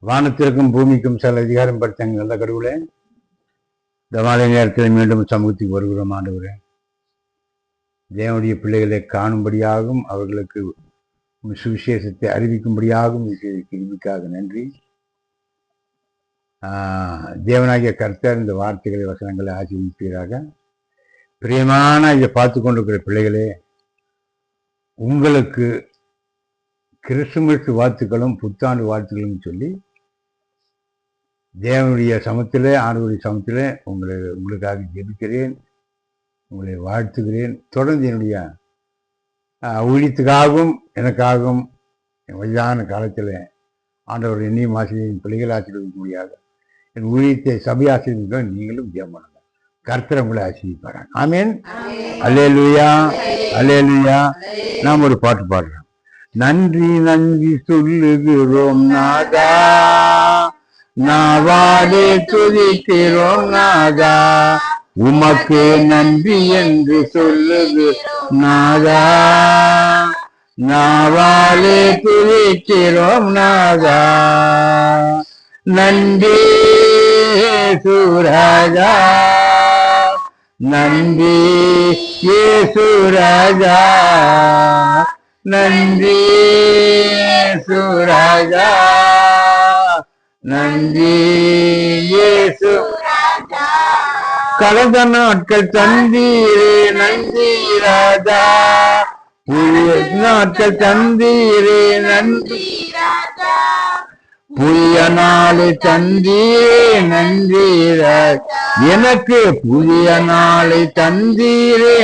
வானத்திற்கும் பூமிக்கும் சில அதிகாரம் படுத்தாங்க. நல்ல கடவுளே, இந்த மாலை நேரத்தில் மீண்டும் சமூகத்துக்கு வருகிறோம். ஆண்டவரே, தேவனுடைய பிள்ளைகளை காணும்படியாகவும் அவர்களுக்கு சுவிசேஷத்தை அறிவிக்கும்படியாகவும் கிருபைக்காக நன்றி. தேவனாகிய கர்த்தர் இந்த வார்த்தைகளை வசனங்களை ஆசீர்வதிப்பீராக. பிரியமான இதை பார்த்து கொண்டிருக்கிற பிள்ளைகளே, உங்களுக்கு கிறிஸ்துமஸ் வாழ்த்துக்களும் புத்தாண்டு வாழ்த்துக்களும் சொல்லி தேவனுடைய சமத்திலே, ஆண்டவருடைய சமத்திலே உங்களுக்காக ஜெபிக்கிறேன், உங்களை வாழ்த்துகிறேன். தொடர்ந்து என்னுடைய ஊழியத்துக்காகவும் எனக்காகவும் வயதான காலத்தில் ஆண்டவர் என்னையும் ஆசிரியர் பிள்ளைகள் ஆசீர்வதிக்க முடியாது. என் ஊழியத்தை சபை ஆசீர்வதிக்க நீங்களும் ஜெபம் பண்ணுங்க. கர்த்தர் உங்களை ஆசீர்வதிப்பாராங்க. ஆமென். அல்லேலூயா, அல்லேலூயா. நாம் ஒரு பாட்டு பாடுறோம். நன்றி நன்றி சொல்லுகிறோம் நாதா, நாவாலே துதிக்கிறோம் நாதா, உமக்கு நன்றி என்று சொல்லுகிறோம் நாதா, நாவாலே துதிக்கிறோம் நாதா. நன்றி சுராஜா, நன்றி சுராஜா, நன்றி சுராஜா, நன்றி இயேசு. கடந்த நாட்கள் தந்தீரே நன்றி ராஜா, புதிய நாட்கள் தந்தீரே நன்றி ராஜா, புதிய நாளை தந்தீரே நன்றி ராஜா, எனக்கு புதிய நாளை தந்தீரே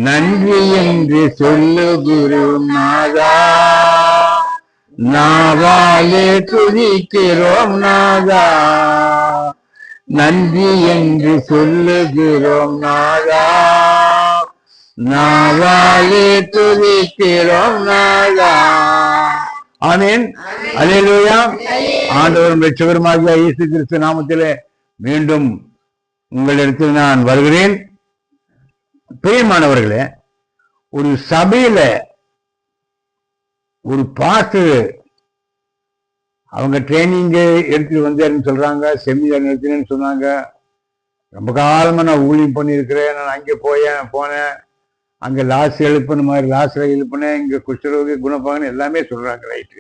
நன்றி என்று சொல்லு குரு நாதா, நாவாலே துதிக்கிறோம் நாதா, நன்றி என்று சொல்லுகிறோம் நாதா, நாவாலே துதிக்கிறோம் நாதா. ஆமென். அல்லேலூயா. ஆண்டவரும் இரட்சகருமாகிய இயேசு கிறிஸ்து நாமத்திலே மீண்டும் உங்களிடத்தில் நான் வருகிறேன். பிரியமானவர்களே, ஒரு சபையில ஒரு பாஸ்டர் அவங்க ட்ரைனிங்கு எடுத்துட்டு வந்தேன்னு சொல்றாங்க, செமினார் நடத்தினேன்னு சொன்னாங்க. ரொம்ப காலமா நான் ஊழியம் பண்ணியிருக்கிறேன், நான் அங்கே போனேன், அங்கே லாஸ் எழுப்பின மாதிரி லாஸ்ல எழுப்பினேன், இங்கே குஷ்டரோகி குணப்பாகன்னு எல்லாமே சொல்றாங்க. ரைட்டு.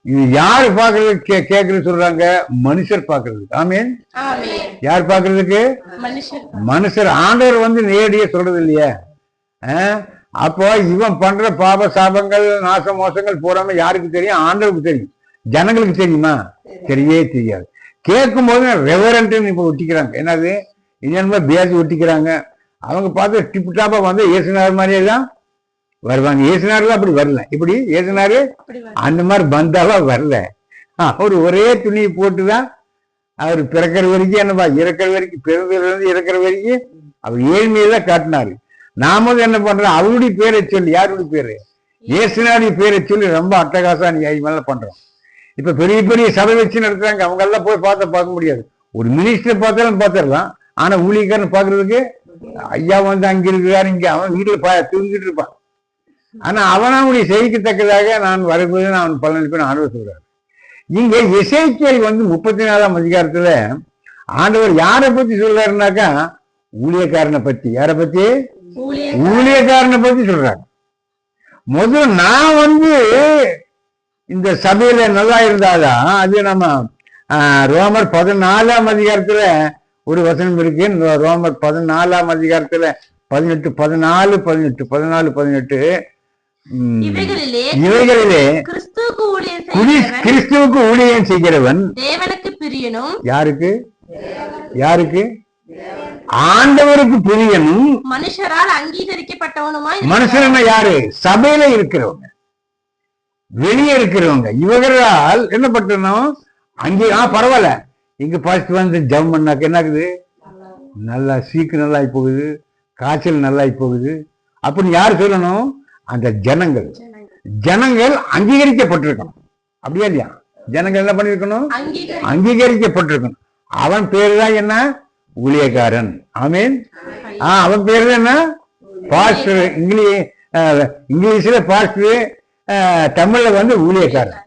இது யாரு பாக்குறது கேட்கறது சொல்றாங்க? மனுஷர் பாக்குறது. ஆமீன். யார் பாக்குறதுக்கு? மனுஷர். ஆண்டவர் வந்து நேரடியா சொல்றது இல்லையா? அப்போ இவன் பண்ற பாப சாபங்கள் நாச மோசங்கள் போறாம யாருக்கு தெரியும்? ஆண்டவருக்கு தெரியும். ஜனங்களுக்கு தெரியுமா? தெரியவே தெரியாது. கேட்கும் போது ரெவரண்ட்னு இப்ப ஒட்டிக்கிறாங்க. என்னது இன்னும் பேசி ஒட்டிக்கிறாங்க. அவங்க பார்த்து டிப் டாப்பா வந்து இயேசுனார் மாதிரியே தான் வருவாங்க. இயேசுனார் அப்படி வரல. இப்படி இயேசுனாரு அந்த மாதிரி பந்தாவா வரல. அவரு ஒரே துணியை போட்டுதான் அவர் பிறக்கிற வரைக்கும் என்னப்பா இறக்கிற வரைக்கும், பிறந்ததுல இருந்து இறக்கிற வரைக்கும் அவர் ஏழ்மையெல்லாம் காட்டினாரு. நாமளும் என்ன பண்றோம்? அவருடைய பேரை சொல்லி, யாருடைய பேரு? இயேசுனாருடைய பேரை சொல்லி ரொம்ப அட்டகாசா நியாயமெல்லாம் பண்றோம். இப்ப பெரிய பெரிய சபை வச்சு நடத்துறாங்க. அவங்க எல்லாம் போய் பார்க்க முடியாது. ஒரு மினிஸ்டர் பார்த்தாலும் பார்த்துடலாம். ஆனா ஊழியக்காரன் பாக்குறதுக்கு ஐயா வந்து அங்க இருக்கிறாரு, இங்க அவன் வீட்டுல தூங்கிட்டு இருப்பான். ஆனா அவனுடைய செய்திக்கத்தக்கதாக நான் வரும்போது நான் பலனளிப்பேன் ஆண்டவர் சொல்றாரு. இங்க எசேக்கியேல் வந்து 34ஆம் அதிகாரத்துல ஆண்டவர் யாரை பத்தி சொல்றாருனாக்கா ஊழியக்காரனை பத்தி. யாரை பத்தி? ஊழியக்காரனை பத்தி சொல்றாங்க. முதல்ல நான் வந்து இந்த சபையில நல்லா இருந்தாதான் அது நம்ம ரோமர் 14ஆம் அதிகாரத்துல ஒரு வசனம் இருக்கு. ரோமர் 14ஆம் அதிகாரத்துல 18 14 18 14 18 இவைகளிலே கிறிஸ்துவுக்கு ஊழியம் செய்கிறவன் தேவனுக்கு பிரியனும். யாருக்கு? யாருக்கு? ஆண்டவருக்கு பிரியனும் மனுஷரால் அங்கீகரிக்கப்பட்டவனுமாய். மனுஷர்னா யாரு? சபையில இருக்கிறவங்க, வெளியே இருக்கிறவங்க. இவர்களால் என்ன பட்டணும்? அங்கே பரவாயில்ல, இங்க ஃபர்ஸ்ட் வந்து ஜம் பண்ணாக்க என்ன ஆகுது? நல்லா சீக்கு நல்லாயி போகுது, காய்ச்சல் நல்லாயி போகுது அப்படின்னு யார் சொல்லணும்? அந்த ஜனங்கள் அங்கீகரிக்கப்பட்டிருக்கணும். அப்படியா இல்லையா? ஜனங்கள் என்ன பண்ணிருக்கணும்? அங்கீகரிக்கப்பட்டிருக்கணும். அவன் பேரு தான் என்ன? ஊழியக்காரன். ஆமீன். அவன் பேரு என்ன? பாஸ்டர். இங்கிலீஷ்ல பாஸ்டர், தமிழ்ல வந்து ஊழியக்காரன்.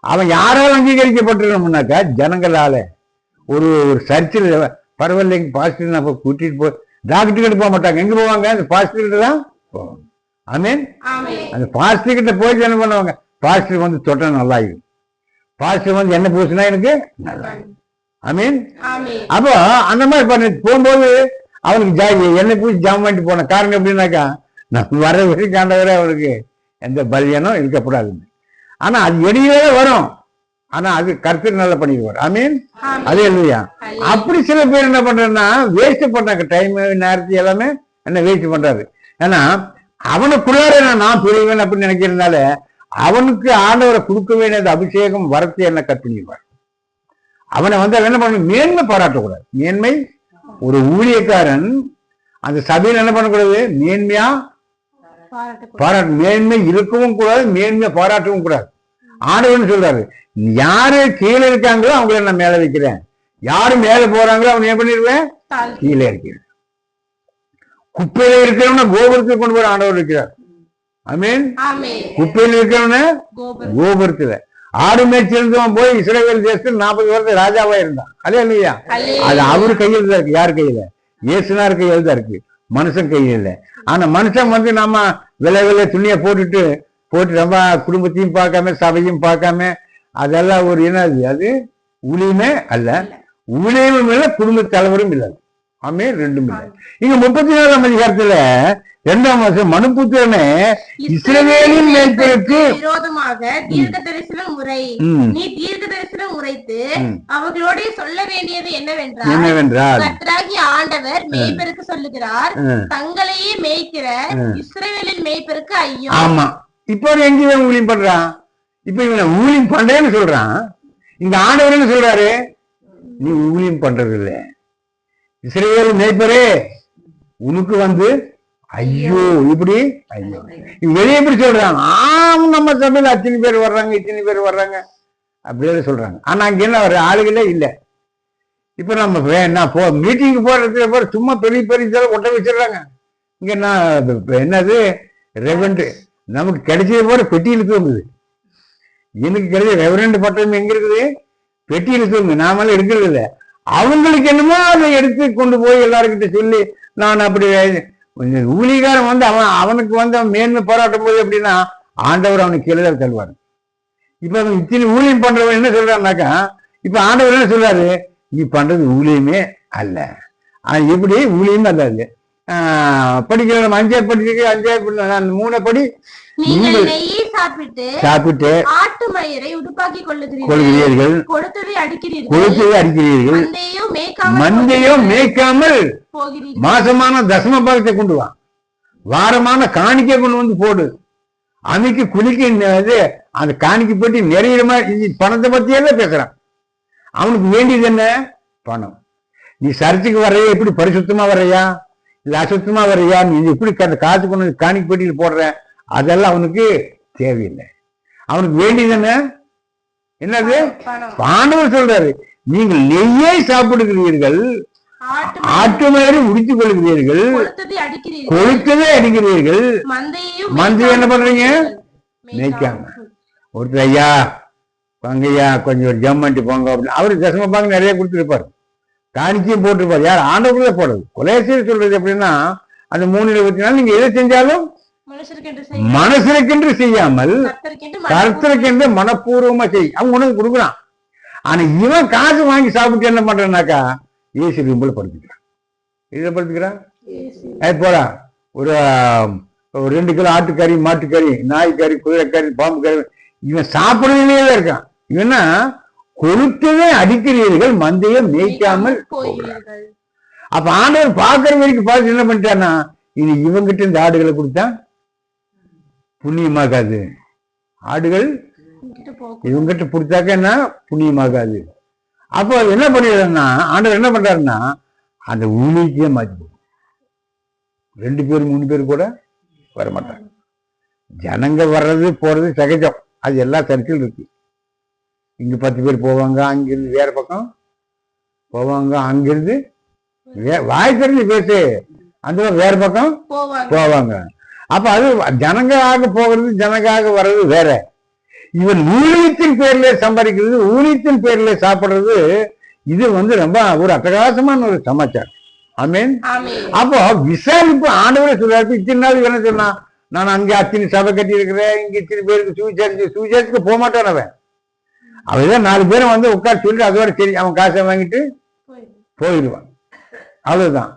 அவன் யாரால் அங்கீகரிக்கப்பட்டிருக்கணும்னாக்கா ஜனங்களால. ஒரு ஒரு சர்ச்சில் பரவாயில்லைங்க பாஸ்டர் நம்ம கூட்டிட்டு போ, டாக்டர் கிட்ட போக மாட்டாங்க. எங்க போவாங்க? அந்த பாஸ்டர் கிட்ட தான் போவாங்க. ஆமீன். அந்த பாஸ்டர் கிட்ட போய் என்ன பண்ணுவாங்க? பாஸ்டர் வந்து தொட்டா நல்லாயிடும், பாஸ்டர் வந்து என்ன பூசினா எனக்கு நல்லா. ஆமீன். அப்போ அந்த மாதிரி பண்ணி போகும்போது அவனுக்கு என்ன பூசி ஜாம் பண்ணிட்டு போன காரணம் எப்படின்னாக்கா, நம்ம வர வரைக்கும் ஆண்டவரே அவனுக்கு எந்த பல்யனும் இருக்கப்படாது. ஆனா அது எடியே வரும், ஆனா அது கர்த்தர் நல்லா பண்ணிடுவார். ஆமீன். அதே இல்லையா? அப்படி சில பேர் என்ன பண்றேன்னா வேஸ்ட் பண்றாங்க, டைம் நேரத்தை எல்லாமே என்ன வேஸ்ட் பண்றாரு. ஏன்னா அவனுக்குள்ளார நான் பெரியவன் அப்படின்னு நினைக்கிறதுனால அவனுக்கு ஆண்டவரை கொடுக்க வேண்டியது அபிஷேகம் வரத்தை என்ன கற்பிப்பார். அவனை வந்து என்ன பண்ண, மேன்மை பாராட்டக்கூடாது. மேன்மை ஒரு ஊழியக்காரன் அந்த சபையில் என்ன பண்ணக்கூடாது, மேன்மையா பாராட்டு, மேன்மை இருக்கவும் கூடாது, மேன்மையா பாராட்டவும் கூடாது. ஆண்டவன் சொல்றாரு, யாரு கீழே இருக்காங்களோ அவங்கள நான் மேல வைக்கிறேன், யாரு மேல போறாங்களோ அவன் என்ன பண்ணிடுவேன், கீழே இருக்கிறேன். குப்பையில இருக்கிறவன கோபுரத்தை கொண்டு போய் ஆண்டவர் இருக்கிறார். ஆமீன். குப்பையில் இருக்கிறவன கோபுரத்துல. ஆடு மேய்ச்சிருந்தவன் போய் இஸ்ரவேல் தேசத்தில் 40 வருஷம் ராஜாவா இருந்தான். அதே இல்லையா? அது அவரு கையில் தான் இருக்கு. யார் கையில? இயேசுனார் கையில் தான் இருக்கு, மனுஷன் கையில் இல்லை. ஆனா மனுஷன் வந்து நம்ம விலை துணியை போட்டு நம்ம குடும்பத்தையும் பார்க்காம சபையும் பார்க்காம அதெல்லாம் ஒரு என்னது, அது ஊழியமே அல்ல. ஊழியமும் இல்லை, குடும்ப தலைவரும் இல்லை. ஆமே, ரெண்டும் இல்லை. இங்க 34ஆம் அதிகாரத்துல 2ஆம் வருஷம் மனுபுத்திரனே இஸ்ரவேலின் மேய்ப்பருக்கு விரோதமாக தீர்க்க தரிசனம் உரை, நீ தீர்க்க தரிசனம் உரைத்து அவர்களோட சொல்ல வேண்டியது என்னவென்றால் கர்த்தராகிய ஆண்டவர் மேய்ப்பருக்கு சொல்லுகிறார், தங்களையே மேய்க்கிற இஸ்ரவேலின் மேய்ப்பருக்கு ஐயோ. ஆமா, இப்போ எங்க ஊழியம் பண்றான்? இப்ப இவனை ஊழியம் பண்றேன்னு சொல்றான். இங்க ஆண்டவர் என்ன சொல்றாரு, நீ ஊழியம் பண்றது இல்லை, இஸ்ரவேல் மேய்ப்பரே உனக்கு வந்து ஐயோ. இப்படி ஐயோ வெளியே எப்படி சொல்றாங்க? நம்ம சபையில அத்தனை பேர் வர்றாங்க, இத்தனை பேர் வர்றாங்க அப்படியே சொல்றாங்க. ஆனா அங்க என்ன வர ஆளுகளே இல்லை. இப்ப நம்ம மீட்டிங்கு போற சும்மா பெரிய பெரிய ஒட்ட வச்சிடுறாங்க. இங்க என்னது ரெவரண்ட் நமக்கு கிடைச்சது போற பெட்டியில தூங்குது. எனக்கு கிடைச்ச ரெவரண்ட் பட்டம் எங்க இருக்குது? பெட்டியில தூங்கு, நாமெல்லாம் எடுக்கிறது இல்லை. அவங்களுக்கு என்னமோ அதை எடுத்து கொண்டு போய் எல்லாருக்கிட்ட சொல்லி நான் அப்படி ஊழிகாரம் வந்து அவனுக்கு வந்து அவன் மேன்மை போராட்டும் போது எப்படின்னா ஆண்டவர் அவனுக்கு கீழே தருவாரு. இப்ப அவன் இத்தனை ஊழியம் பண்றவன் என்ன சொல்றான்னாக்கா, இப்ப ஆண்டவர் என்ன சொல்றாரு, நீ பண்றது ஊழியமே அல்ல. எப்படி ஊழியமே அல்ல? படிக்கிற 5 படிக்க 5 3 படி சாப்பிட்டு ஆட்டு மயிரை உடுப்பாக்கி கொள்கிறீர்கள், கொழுத்ததை அடிக்கிறீர்கள், மந்தையோ மேய்க்காமல் மாசமான தசம பாகத்தை கொண்டு வா, வாரமான காணிக்கை கொண்டு வந்து போடு, அமைக்கு குளிக்க அந்த காணிக்கை போட்டு நிறைய மாதிரி பணத்தை பத்தியே பேசுறான். அவனுக்கு வேண்டியது என்ன? பணம். நீ சர்ச்சுக்கு வர்றையா, எப்படி பரிசுத்தமா வர்றையா இல்ல அசுத்தமா வர்றையா, நீ எப்படி காசு கொண்டு காணிக்கை போட்டியில் போடுற, அதெல்லாம் அவனுக்கு தேவையில்லை. அவனுக்கு வேண்டியது என்ன? என்னது? ஆண்டவர் சொல்றாரு, நீங்கள் நெய்யை சாப்பிடுகிறீர்கள், ஆட்டு மயிரை உடித்துக் கொள்கிறீர்கள், கொழுத்ததை அடிக்கிறீர்கள், மந்தையை என்ன பண்றீங்க? மேய்க்காம. ஒருத்தர் ஐயா பங்கையா கொஞ்சம் ஒரு ஜம்மண்டி போங்க அப்படின்னு அவரு தசம பாங்க நிறைய கொடுத்துருப்பாரு, காணிக்கையும் போட்டிருப்பாரு. யார்? ஆண்டவர்களே போடுறது. கொலைசீர் சொல்றது எப்படின்னா, அந்த 3:24 நீங்க எதை செஞ்சாலும் மனசுக்கென்று செய்யாமல் கர்த்தருக்கென்று மனப்பூர்வமா செய். அவன் உனக்கு கொடுக்குறான். ஆனா இவன் காசு வாங்கி சாப்பிட்டு என்ன பண்றான்னாக்கா ஏசி ரூம்ல படுத்துக்கிறான். இதை படுத்துக்கிறான். போடா ஒரு 2 கிலோ ஆட்டுக்கறி, மாட்டுக்கறி, நாய்க்கறி, குதிரைக்கறி, பாம்பு கறி இவன் சாப்பிடுறதுலே இருக்கான். இவனா கொழுத்தவே அடிக்கிறீர்கள், மந்தையை மேய்க்காமல். அப்ப ஆண்டவர் பாக்குற வரைக்கும் பார்த்து என்ன பண்ணிட்டான்னா, இது இவங்கிட்ட இந்த ஆடுகளை கொடுத்தா புண்ணியமாகாது, ஆடுகள் இவங்கிட்ட கொடுத்தாக்க என்ன புண்ணியமாகாது. அப்போ என்ன பண்ணிடுறா ஆண்டவர் என்ன பண்றாருன்னா அந்த ஊழியத்தையே மாற்றி போடும். 2 பேர் 3 பேர் கூட வரமாட்டாங்க. ஜனங்க வர்றது போறது சகஜம், அது எல்லா சர்க்கிள் இருக்கு. இங்க 10 பேர் போவாங்க, அங்கிருந்து வேற பக்கம் போவாங்க, அங்கிருந்து வாய் தெரிஞ்சு பேசு அந்த வேற பக்கம் போவாங்க. அப்ப அது ஜனங்களாக போகிறது, ஜனங்களாக வர்றது வேற. இவன் ஊழியத்தின் பேர்ல சம்பாதிக்கிறது, ஊழியத்தின் பேர்ல சாப்பிடுறது, இது ரொம்ப ஒரு அட்டகாசமான ஒரு சமாச்சாரம். ஆமீன். அப்போ விசாரிப்பு ஆண்டவரே சொல்றாரு. இத்தனை நாள் என்ன சொன்னா, நான் அங்கே அத்தனை சபை கட்டி இருக்கிறேன், இங்க இத்தனை பேருக்கு சுவிசேஷத்துக்கு போக மாட்டான். அவன் 4 பேரை உட்கார சொல்லிட்டு அதோட சரி அவன் காசை வாங்கிட்டு போயிடுவான். அவ்வளவுதான்.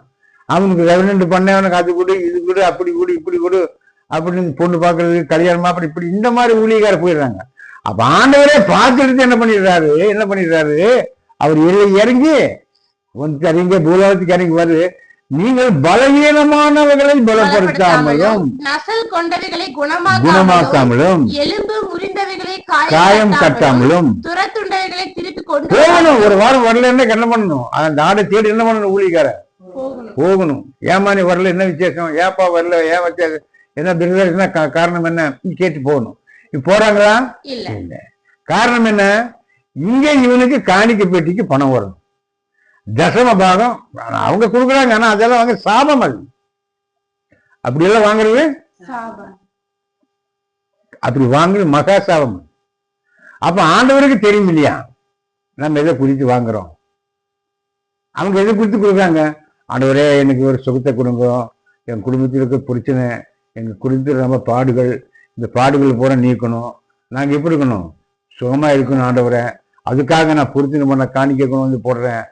அவனுக்கு ரெவனண்ட் பண்ண, அவனுக்கு அது கொடு, இது கொடு, அப்படி கொடு, இப்படி கொடு அப்படின்னு பொண்ணு பாக்குறது, கல்யாணமா அப்படி இப்படி இந்த மாதிரி ஊழியக்கார போயிடுறாங்க. அப்ப ஆண்டவரே பார்த்துட்டு என்ன பண்ணிடுறாரு, அவர் இறங்கி இறங்கி பூலோகத்துக்கு இறங்கி வருது. நீங்கள் பலவீனமானவர்களை பலப்படுத்தாமலும், நசல் கொண்டவைகளை குணமாக்காமலும், எலும்பு முறிந்தவைகளை காயம் கட்டாமலும், துரத்துண்டவைகளை திருப்பி கொண்டு போகணும். ஒரு வாரம் வரலன்னு என்ன பண்ணணும்? அந்த ஆடை தேடி என்ன பண்ணணும்? ஊழியக்கார போகணும். ஏமானி வரல, என்ன விசேஷம், ஏப்பா வரல, ஏன் விசேஷம், என்ன திருவிழா, காரணம் என்ன கேட்டு போகணும். இப்ப போறாங்களா? இல்ல. காரணம் என்ன? இங்க இவனுக்கு காணிக்கை பெட்டிக்கு பணம் வரணும். தசம பாகம் அவங்க கொடுக்குறாங்க. ஆனா அதெல்லாம் வாங்க சாபம். அது அப்படி எல்லாம் வாங்குறது, அப்படி வாங்குறது மகா சாபம். அப்ப ஆண்டவருக்கு தெரியும் இல்லையா நம்ம எதை குறித்து வாங்குறோம். அவங்க எதை குறித்து கொடுக்குறாங்க? ஆண்டவரே எனக்கு ஒரு சுகத்தை கொடுங்க, என் குடும்பத்தில் இருக்க பிரச்சனை, எங்க குடும்பத்தில் ரொம்ப பாடுகள், இந்த பாடுகள் பூரா நீக்கணும், நாங்க எப்படி இருக்கணும்? சுகமா இருக்கணும் ஆண்டவரே, அதுக்காக நான் பொருத்தனை பண்ண காணிக்கை கொண்டு போடுறேன்,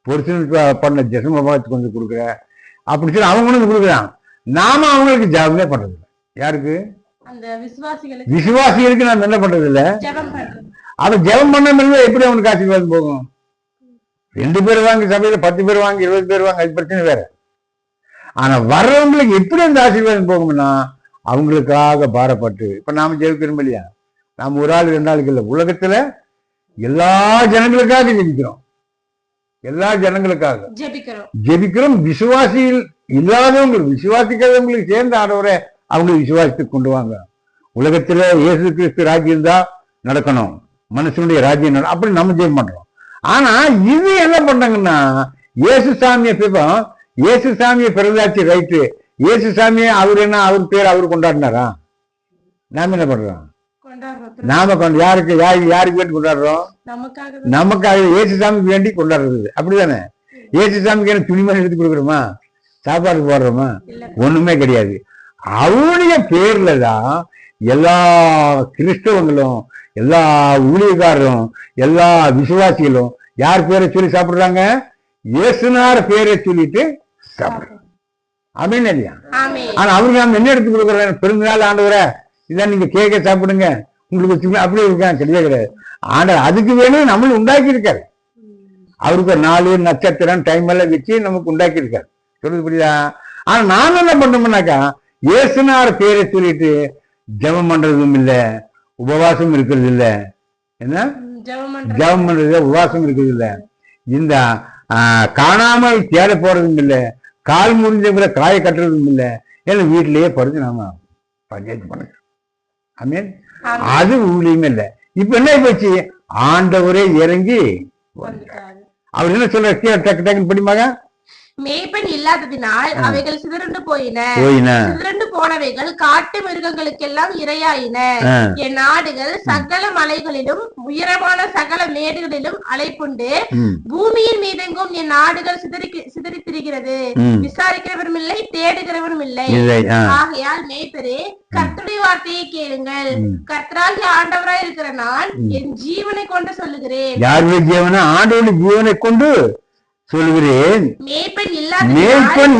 பொருத்தனை பண்ண ஜெசமபாத்துக்கு கொடுக்குறேன் அப்படி சொல்லி அவங்க கொடுக்குறான். நாம அவங்களுக்கு ஜாபமே பண்றது இல்லை. யாருக்கு? விசுவாசிகளுக்கு நான் என்ன பண்றது இல்லை. அவன் ஜெபம் பண்ண எப்படி அவனுக்கு ஆசீர்வாதம் போகும்? 2 பேர் வாங்கி சபையில 10 பேர் வாங்கி 20 பேர் வாங்க, அது பிரச்சனை வேற. ஆனா வர்றவங்களுக்கு எப்படி அந்த ஆசீர்வாதம் போகும்னா அவங்களுக்காக பாரப்பட்டு. இப்ப நாம ஜெபிக்கிறோம் இல்லையா? நாம ஒரு ஆள் 2 ஆளுக்கு இல்லை, உலகத்துல எல்லா ஜனங்களுக்காக ஜெபிக்கிறோம். எல்லா ஜனங்களுக்காக ஜெபிக்கிறோம். விசுவாசியில் இல்லாதவங்களுக்கு, விசுவாசிக்காதவங்களுக்கு சேர்ந்து ஆண்டவரே அவங்களை விசுவாசத்துக்கு கொண்டு வாங்க. உலகத்துல இயேசு கிறிஸ்து ராஜ்யம் தான் நடக்கணும், மனுஷனுடைய ராஜ்யம் அப்படி நம்ம ஜெபம் பண்றோம். ஆனா இது என்ன பண்றாங்கன்னா, இயேசு சாமியை பிறந்தாச்சு, ரைட்டு. இயேசு சாமியை அவர் பேர் அவர் கொண்டாடினாரா? நாம என்ன பண்றோம்? நாம யாருக்கு வேண்டி கொண்டாடுறோம்? நமக்காக இயேசு சாமிக்கு வேண்டி கொண்டாடுறது. அப்படிதானே? இயேசு சாமிக்கு என்ன துணிமணி எடுத்து கொடுக்குறோமா? சாப்பாடு போடுறோமா? ஒண்ணுமே கிடையாது. அவருடைய பேர்ல தான் எல்லா கிறிஸ்தவங்களும், எல்லா ஊழியக்காரரும், எல்லா விசுவாசிகளும் யார் பேரை சொல்லி சாப்பிடுறாங்க? இயேசுனார் பேரை சொல்லிட்டு சாப்பிடுறாங்க. அப்படின்னு இல்லையா? ஆனா அவருக்கு நாம என்ன எடுத்து கொடுக்குறோம்? பிறந்தநாள் ஆண்டவரை இதான் நீங்க கேட்க சாப்பிடுங்க, உங்களுக்கு அப்படி இருக்காங்க, கிடையாது. ஆனா அதுக்கு வேணும் நம்மளும் உண்டாக்கி இருக்காரு. அவருக்கு ஒரு 4 நட்சத்திரம் டைம் எல்லாம் வச்சு நமக்கு உண்டாக்கி இருக்காரு. சொல்றது புரியுதா? ஆனா நான் என்ன பண்ணோம்னாக்கா, இயேசுனார் பேரை சொல்லிட்டு ஜெபம் பண்றதும் இல்லை, உபவாசம் இருக்கிறது இல்லை. என்ன ஜெபம் பண்றது, உபவாசம் இருக்கிறது இல்லை, இந்த காணாமல் தேட போறதும் இல்லை, கால் முறிஞ்சவங்களை காய கட்டுறதும் இல்லை, ஏன்னா வீட்டிலேயே படுத்து நாம பஞ்சாயத்து பண்ண. ஆமீன். அது ஊழியம் இல்லை. இப்ப என்ன போச்சு? ஆண்டவரே இறங்கி அவர் என்ன சொல்ற? டக்கு டக்குன்னு படிமாங்க. மேய்ப்பன் இல்லாததினால் அவைகள் சிதறண்டு போயின. சிதறண்டு போனவைகள் காட்டு மிருகங்களுக்கெல்லாம் இரையாயின. என் நாடுகள் சகல மலைகளிலும் உயரமான சகல மேடுகளிலும் அலைப்புண்டு. பூமியின் மீதெங்கும் என் நாடுகள் சிதறி திரிகிறது. விசாரிக்கிறவரும் இல்லை, தேடுகிறவரும் இல்லை. ஆகையால் மேய்ப்பரே, கர்த்தருடைய வார்த்தையை கேளுங்கள். கர்த்தராகிய ஆண்டவராய் இருக்கிற நான் என் ஜீவனை கொண்டு சொல்லுகிறேன். யாருடைய ஜீவனை? ஆண்டவருடைய ஜீவனை கொண்டு சொல்கிறேன். மேய்ப்பன்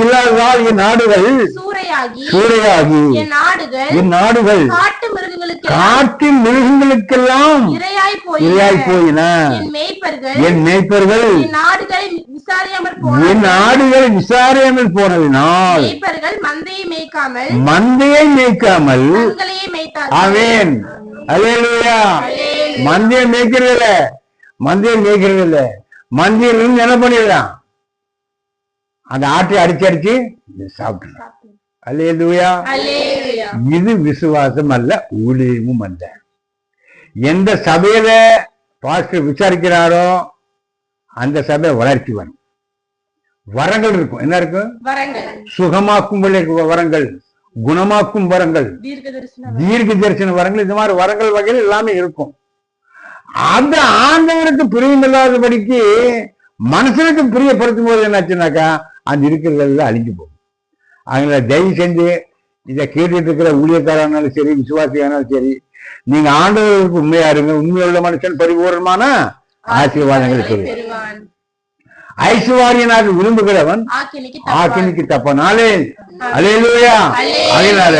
இல்லாததால் என் நாடுகள் சூறையாகி என் நாடுகள் காட்டு மிருகங்களுக்கெல்லாம் இரையாய் போயின. என் மேய்ப்பர்கள் என் நாடுகளை விசாரியாமல் போனதினால் மந்தையை மேய்க்காமல் ஆமென் அல்லேலூயா. மந்தையை மேய்க்கிறது இல்ல, மந்தியிலிருந்து என்ன பண்ணிடலாம்? அந்த ஆட்டை அடிச்சு சாப்பிட்டு. அல்லேலூயா. இது விசுவாசம் அல்ல, ஊழியமும் அல்ல. எந்த சபையில பாஸ்டர் விசாரிக்கிறாரோ அந்த சபை வளர்ச்சி வரும். வரங்கள் இருக்கும். என்ன இருக்கும்? சுகமாக்கும் வரங்கள், குணமாக்கும் வரங்கள், தீர்க்க தரிசன வரங்கள், இந்த மாதிரி வரங்கள் வகையில் எல்லாமே இருக்கும். அந்த ஆண்டவருக்கு பிரியமில்லாதபடிக்கு மனுஷனுக்கு பிரியப்படுத்தும் போது என்னாச்சுனாக்கா அந்த இருக்கிறதெல்லாம் அழிஞ்சு போகும். அதனால தயவு செஞ்சு இதை கேட்டுட்டு இருக்கிற ஊழியக்காரனாலும் சரி, விசுவாசியானாலும் சரி, நீங்க ஆண்டவருக்கு உண்மையா இருங்க. உண்மையுள்ள மனுஷன் பரிபூர்ணமான ஆசீர்வாதங்களை சொல்லுவான். ஐஸ்வர்யனாக விரும்புகிறவன் ஆக்கினிக்கு தப்பனாலே. அல்லேலூயா. அதனால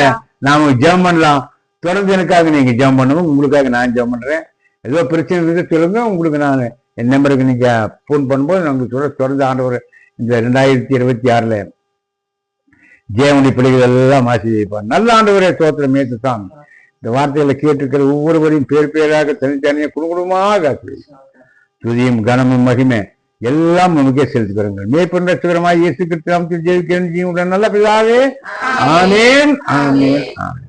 நாம ஜெபம் பண்ணலாம். தொடர்ந்து எனக்காக நீங்க ஜெபம் பண்ணணும், உங்களுக்காக நான் ஜெபம் பண்றேன். ஏதோ பிரச்சனை இருக்கு சொல்லுங்க, உங்களுக்கு நான் என் நம்பருக்கு நீங்க போன் பண்ணும்போது நாங்கள் தொடர்ந்து ஆண்டவர் இந்த 2026 ஜெயமணி பிள்ளைகள் எல்லாம் ஆசீர்வதிப்பார். நல்ல ஆண்டவரே ஸ்தோத்திரம் ஏற்றுத்தான். இந்த வார்த்தைகளை கேட்டிருக்கிற ஒவ்வொருவரையும் பேர் பேராக தனித்தனியாக குடும்பமாக துதியும் கனமும் மகிமை எல்லாம் நமக்கே செலுத்துகிறோம். மேற்பொன்ற சிவரமாய் இயேசு கிறிஸ்து நாமத்தில் ஜெயிக்கிறேன். நல்ல பிதாவே. ஆமென். ஆமென். ஆமென்.